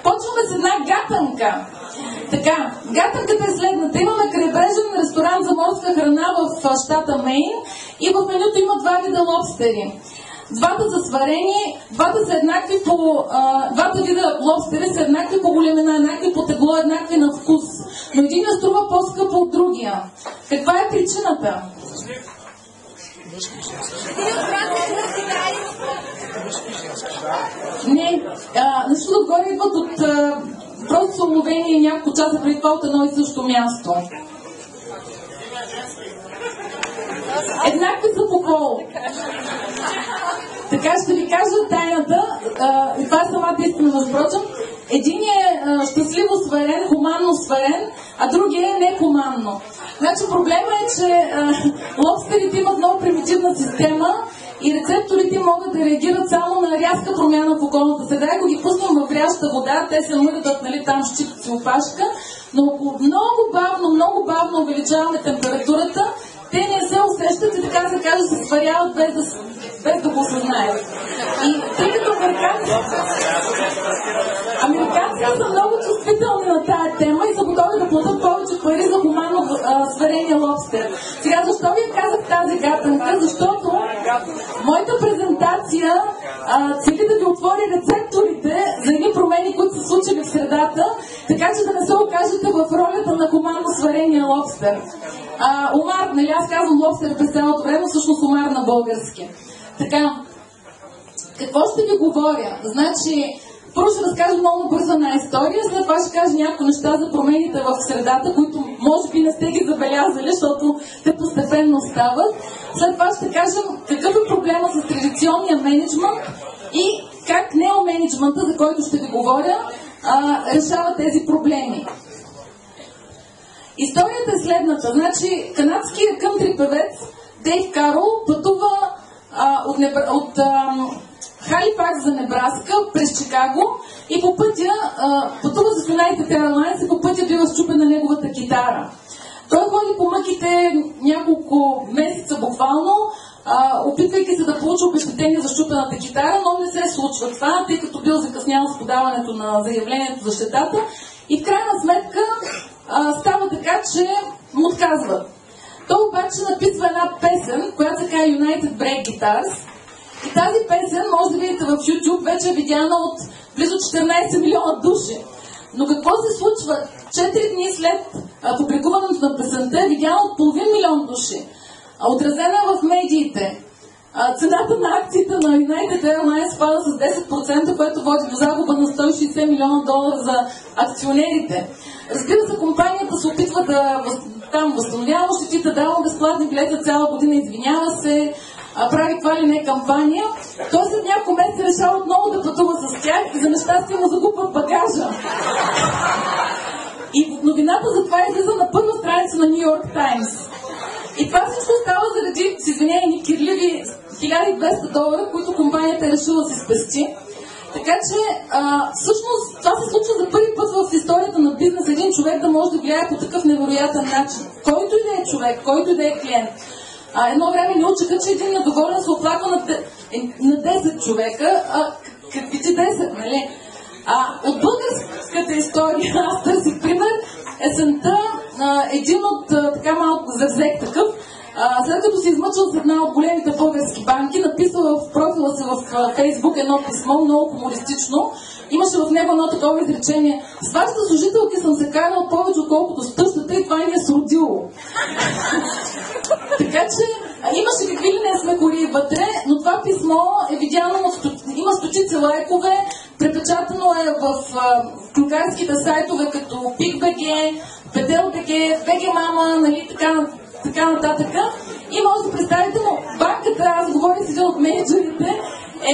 Почваме с една гатанка. Така, гатанката е следната. Имаме крайбрежен ресторант за морска храна в щата Мейн и в менюто има два вида лобстери. Двата са сварени, двата вида лобстери са еднакви по големина, еднакви по тегло, еднакви на вкус. Но един струва по-скъпо от другия. Каква е причината? Не, защото отгоре идват от просто са уловени няколко часа преди това от едно и също място. Еднакви са по пол. Така ще ви кажа тайната, и това е самата истина, между прочим. Един е щастливо сварен, хуманно сварен, а другия е нехуманно. Значи проблема е, че лобстерите имат много примитивна система и рецепторите могат да реагират само на рязка промяна в околната среда. Ако ги пуснем в вряща вода, те се мърдат, нали, там щипци опашка, но ако много бавно увеличаваме температурата, те не се усещат и така се каже, се сваряват без да го осъзнаят. И тъй като американците са много чувствителни на тая тема и са готови да платят повече пари за хуманно сварения лобстер. Сега, защо ви казах тази гатанка? Защото моята презентация цели да ви отвори рецепторите за едни промени, които са случили в средата, така че да не се окажете в ролята на хуманно сварения лобстер. Омар, нали аз казвам лобстер през цялото време, всъщност омар на български. Така, какво ще ви говоря? Значи, първо ще разкажа много бързо една история, след това ще кажа някои неща за промените в средата, които може би не сте ги забелязали, защото те постепенно стават. След това ще кажа какъв е проблема с традиционния мениджмънт и как неоменеджмънта, за който ще ви говоря, решава тези проблеми. Историята е следната. Значи, канадският кънтри певец Дейв Карол пътува от Халифакс за Небраска през Чикаго и по пътя пътува с United Airlines и по пътя бива счупена неговата китара. Той ходи по мъките няколко месеца буквално, опитвайки се да получи обезщетение за счупената китара, но не се случва това, тъй като бил закъснял с подаването на заявлението за щетата и в крайна сметка става така, че му отказват. Той обаче написва една песен, която се казва United Break Guitars. И тази песен, може да видите в YouTube, вече е видяна от близо 14 милиона души. Но какво се случва? 4 дни след публикуването на песента е видяна от половин милион души. Отразена в медиите. Цената на акциите на United Airlines пада с 10%, което води до загуба на 160 милиона долара за акционерите. Разбира се, компанията се опитва да възстановява щетите, дава безплатни билети цяла година, извинява се, прави това ли не кампания. Той след няколко месеца решава отново да пътува с тях и за нещастие му загубват багажа. И новината за това излиза на първа страница на Ню Йорк Таймс. И това всичко става заради, с извинение, кирливи $1200, които компанията е решила да си спести. Така че, всъщност, това се случва за първи път в историята на бизнес, един човек да може да влияе по такъв невероятен начин. Който и да е човек, който и да е клиент. Едно време ни учиха, че един недоволен се оплаква на 10 човека. Какви ти 10, нали? От българската история, аз търсих пример, есента, един от така малко завзех такъв, след като се измъчил с една от големите български банки, написал в профила си в Фейсбук едно писмо, много хумористично. Имаше в него едно такова изречение: с вашите служителки съм се карал повече, отколкото с тъщата и това ни е сродило. Така че имаше какви ли не смекори вътре, но това писмо е видяно, има стотици лайкове, препечатано е в клюкарските сайтове като PIC.BG, Петел.BG, BG Mama, нали, така нататък. И може да представите, но банката, аз говоря с един от менеджерите,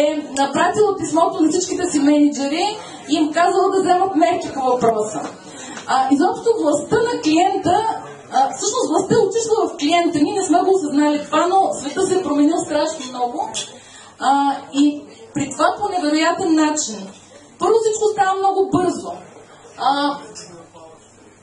е напратила писмото на всичките си менеджери и им казала да вземат мерки по въпроса. Изобщо властта на клиента, всъщност властта е отишла в клиента. Ние не сме го осъзнали това, но света се е променил страшно много. И при това по невероятен начин. Първо всичко става много бързо.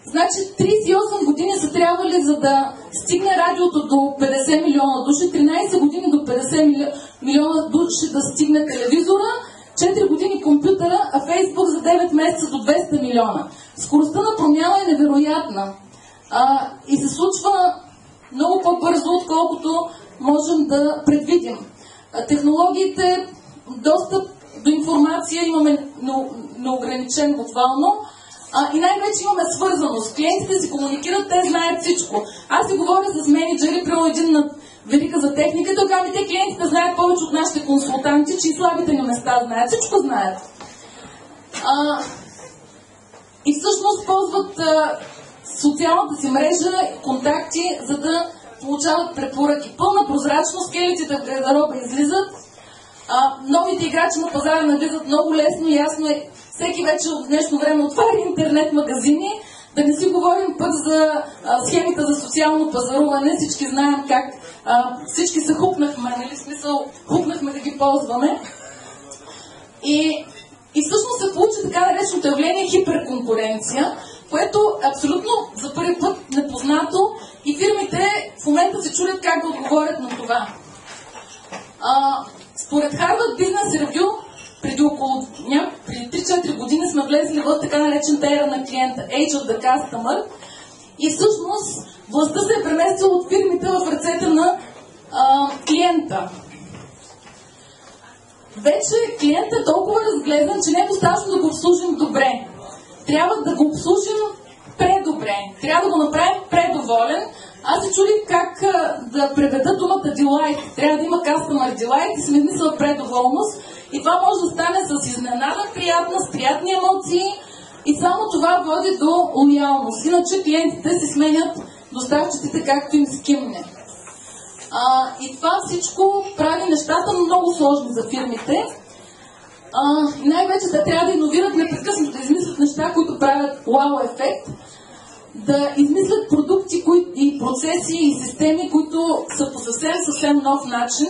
Значи 38 години са трябвали, за да стигне радиото до 50 милиона души, 13 години до 50 милиона души да стигне телевизора, 4 години компютъра, а Фейсбук за 9 месеца до 200 милиона. Скоростта на промяна е невероятна и се случва много по-бързо, отколкото можем да предвидим. Технологиите, достъп до информация имаме неограничен буквално, и най-вече имаме свързаност. Клиентите си комуникират, те знаят всичко. Аз си говоря с менеджери, при един на верига за техника, тогава те клиентите знаят повече от нашите консултанти, че и слабите ни места знаят. Всичко знаят. И всъщност ползват социалната си мрежа, контакти, за да получават препоръки. Пълна прозрачност, скелетите в гардероба излизат, новите играчи на пазара навлизат много лесно, ясно е. Всеки вече в днешно време отваря интернет магазини, да не си говорим пък за схемите за социално пазаруване. Всички знаем как всички се хукнахме, нали, в смисъл хукнахме да ги ползваме. И всъщност се получи така нареченото явление хиперконкуренция, което абсолютно за първи път непознато и фирмите в момента се чудят как да отговорят на това. Според Harvard Business Review, преди 3-4 години сме влезли в така наречената ера на клиента, Age of the Customer, и всъщност властта се е преместила от фирмите в ръцете на клиента. Вече клиентът е толкова разгледан, че не е достатъчно да го обслужим добре. Трябва да го обслужим предобре. Трябва да го направим предоволен. Аз се чудих как да преведа думата delight. Трябва да има customer delight и съм измислила предоволност. И това може да стане с изненада приятна, с приятни емоции и само това води до лоялност. Иначе клиентите си сменят доставчиците както им скимне. И това всичко прави нещата много сложни за фирмите. Най-вече те трябва да иновират непрекъснато, да измислят неща, които правят вау ефект, да измислят продукти и процеси и системи, които са по съвсем нов начин,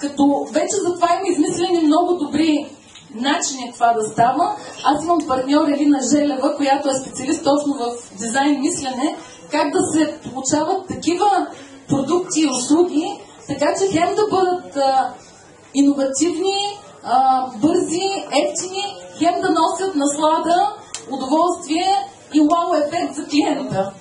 като вече за това има измислени много добри начини това да става. Аз имам партньор Елина Желева, която е специалист точно в дизайн мислене, как да се получават такива продукти и услуги, така че хем да бъдат иновативни, бързи, ефтини, хем да носят наслада, удоволствие и вау ефект за клиента.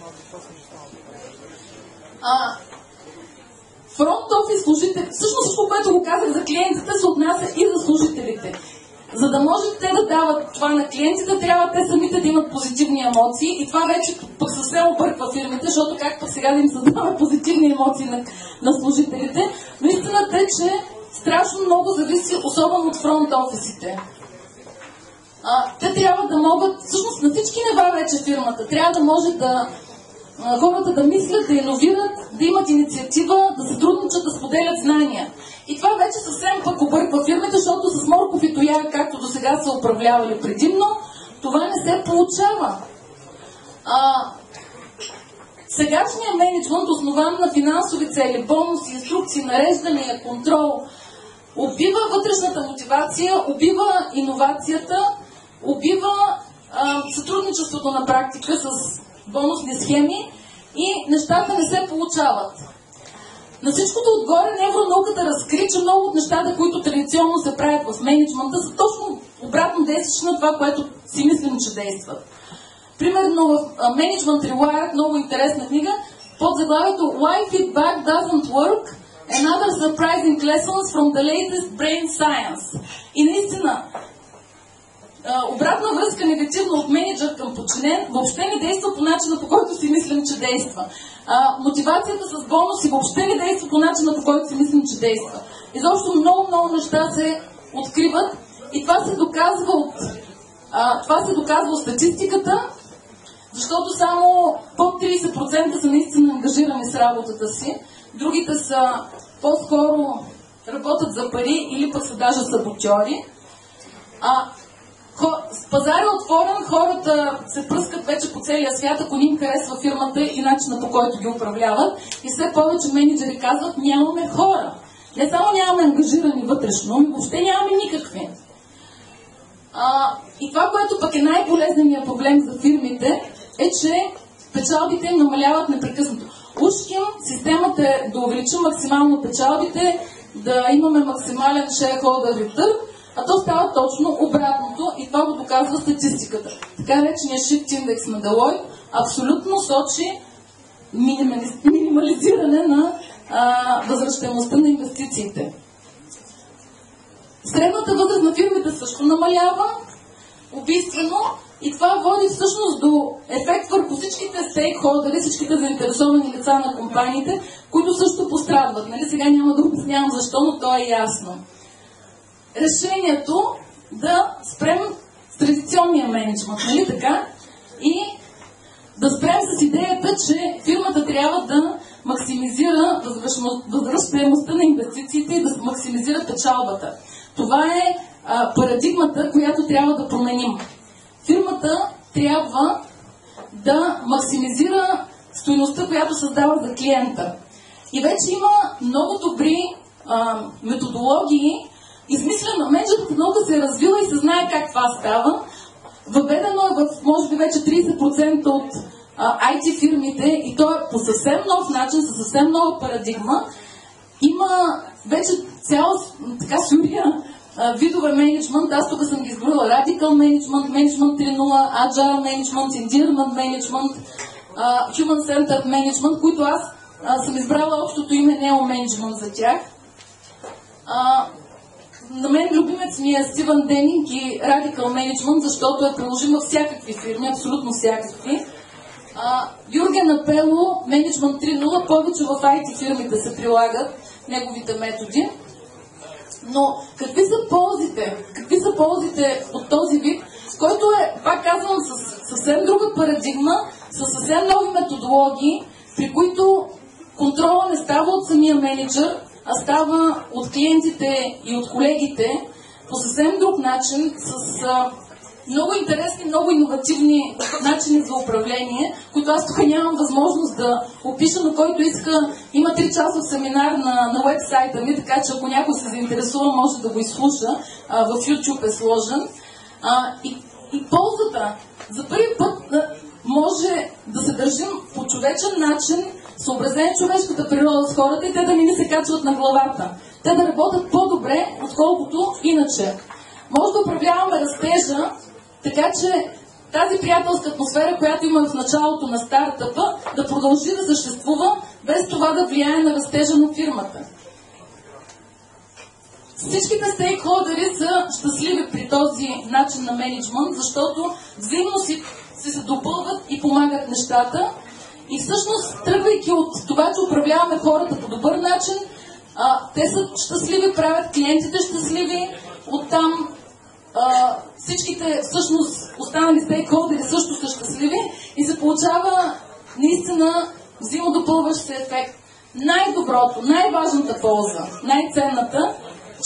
Фронт офис служители, всъщност всичко, което го казах за клиентите, се отнася и за служителите. За да може те да дават това на клиентите, трябва те самите да имат позитивни емоции и това вече пък съвсем обърква фирмите, защото как пък сега да им създаваме позитивни емоции на служителите. Но истината е, че страшно много зависи, особено от фронт офисите. Те трябва да могат, всъщност на всички нива вече фирмата, трябва да може да хората да мислят, да иновират, да имат инициатива, да сътрудничат, да споделят знания. И това вече съвсем пък обърква фирмите, защото с морков и тояг, както до сега са управлявали предимно, това не се получава. Сегашният мениджмънт, основан на финансови цели, бонуси, инструкции, нареждания, контрол, убива вътрешната мотивация, убива иновацията, убива сътрудничеството на практика с бонусни схеми и нещата не се получават. На всичкото отгоре невронауката разкри, че много от нещата, които традиционно се правят в мениджмънта, са точно обратно действащи на това, което си мислим, че действат. Примерно в Management Rewired, много интересна книга, под заглавието Why Feedback Doesn't Work and Other Surprising Lessons from the Latest Brain Science. И наистина, обратна връзка негативна от менеджер към подчинен въобще не действа по начина, по който си мислим, че действа. Мотивацията с бонуси въобще не действа по начина, по който си мислим, че действа. Изобщо много неща се откриват и това се доказва от статистиката, защото само под 30% са наистина ангажирани с работата си, другите са по-скоро работят за пари или пък са даже саботьори. Пазар е отворен, хората се пръскат вече по целия свят, ако не им харесва фирмата и начина, по който ги управляват. И все повече менеджери казват, нямаме хора. Не само нямаме ангажирани вътрешно, но въобще нямаме никакви. И това, което пък е най-болезненият проблем за фирмите, е, че печалбите им намаляват непрекъснато. Ушким системата е да увеличим максимално печалбите, да имаме максимален shareholder return, а то става точно обратното и това го доказва статистиката. Така речения Shift Index на Deloitte абсолютно сочи минимализиране на възвръщаемостта на инвестициите. Средната възраст на фирмите също намалява убийствено и това води всъщност до ефект върху всичките стейкхолдери, всичките заинтересовани лица на компаниите, които също пострадват. Нали? Сега няма да обяснявам защо, но то е ясно. Решението да спрем с традиционния мениджмънт, нали така? И да спрем с идеята, че фирмата трябва да максимизира възвръщаемостта на инвестициите и да максимизира печалбата. Това е парадигмата, която трябва да променим. Фирмата трябва да максимизира стойността, която създава за клиента. И вече има много добри методологии, измислено, менеджерът наука се е развила и се знае как това става. Въведено е в, може би, вече 30% от IT фирмите и то е по съвсем нов начин, със съвсем нова парадигма. Има вече цяла така сурия видове менеджмент. Аз тук съм ги изброила. Radical Management, Management 3.0, Agile Management, Endearment Management, Human Centered Management, които аз съм избрала общото име Neo Management за тях. На мен любимец ми е Стивън Денинг и Radical Management, защото е приложим във всякакви фирми, абсолютно всякакви. Юрген Апело, Management 3.0, повече в IT фирмите се прилагат неговите методи. Но какви са ползите? Какви са ползите от този вид, който е, пак казвам, с съвсем друга парадигма, с съвсем нови методологии, при които контрола не става от самия менеджер, а става от клиентите и от колегите по съвсем друг начин, с много интересни, много иновативни начини за управление, които аз тук нямам възможност да опиша, но който иска, има 3-часов семинар на уебсайта ми, така че ако някой се заинтересува, може да го изслуша. В YouTube е сложен. И ползата, за първи път може да се държим по човечен начин, съобразени човешката природа с хората и те да не се качват на главата. Те да работят по-добре, отколкото иначе. Може да управляваме растежа, така че тази приятелска атмосфера, която има в началото на стартъпа, да продължи да съществува, без това да влияе на растежа на фирмата. Всичките стейкхолдери са щастливи при този начин на менеджмент, защото взаимно се допълват и помагат нещата. И всъщност, тръгвайки от това, че управляваме хората по добър начин, те са щастливи, правят клиентите щастливи, оттам всичките всъщност останали стейкхолдери също са щастливи и се получава наистина взаимодопълващ се ефект. Най-доброто, най-важната полза, най-ценната,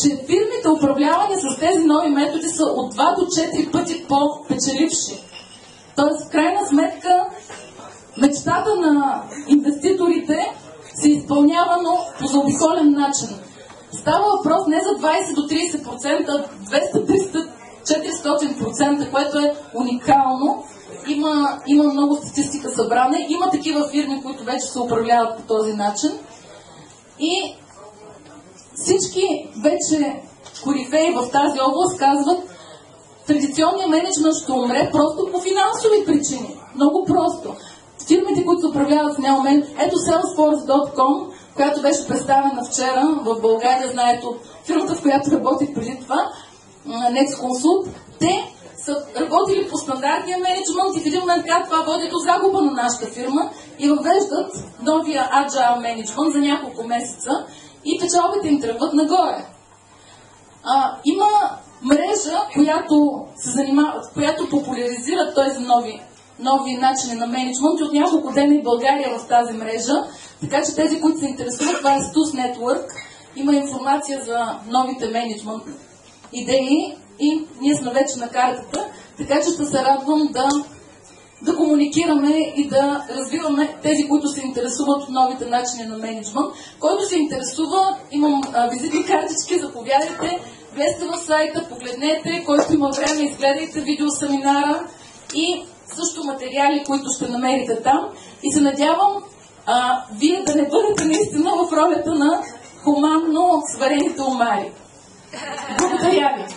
че фирмите, управлявани с тези нови методи, са от 2 до 4 пъти по-печеливши. Тоест, в крайна сметка, мечтата на инвеститорите се изпълнява, но по заобиколен начин. Става въпрос не за 20 до 30%, 200, 300, 400%, което е уникално. Има много статистика събрана. Има такива фирми, които вече се управляват по този начин. И всички вече корифеи в тази област казват, традиционният менеджмент ще умре просто по финансови причини. Много просто. Фирмите, които се управляват в неумен, ето Salesforce.com, която беше представена вчера в България, знаете, от фирмата, в която работих преди това, NextConsult, те са работили по стандартния менеджмент и в един момент това води до загуба на нашата фирма и въвеждат новия Agile менеджмент за няколко месеца и печалбите им тръгват нагоре. Има мрежа, която популяризира тези нови начини на менеджмент и от няколко дена и България в тази мрежа. Така че тези, които се интересуват, това е Stus Network. Има информация за новите менеджмент идеи и ние сме вече на картата. Така че ще се радвам да комуникираме и да развиваме тези, които се интересуват от новите начини на менеджмент. Който се интересува, имам визитни картички, заповядайте, влезте в сайта, погледнете, който има време, изгледайте видеосеминара и също материали, които ще намерите там. И се надявам вие да не бъдете наистина в ролята на хуманно сварените омари. Благодаря ви!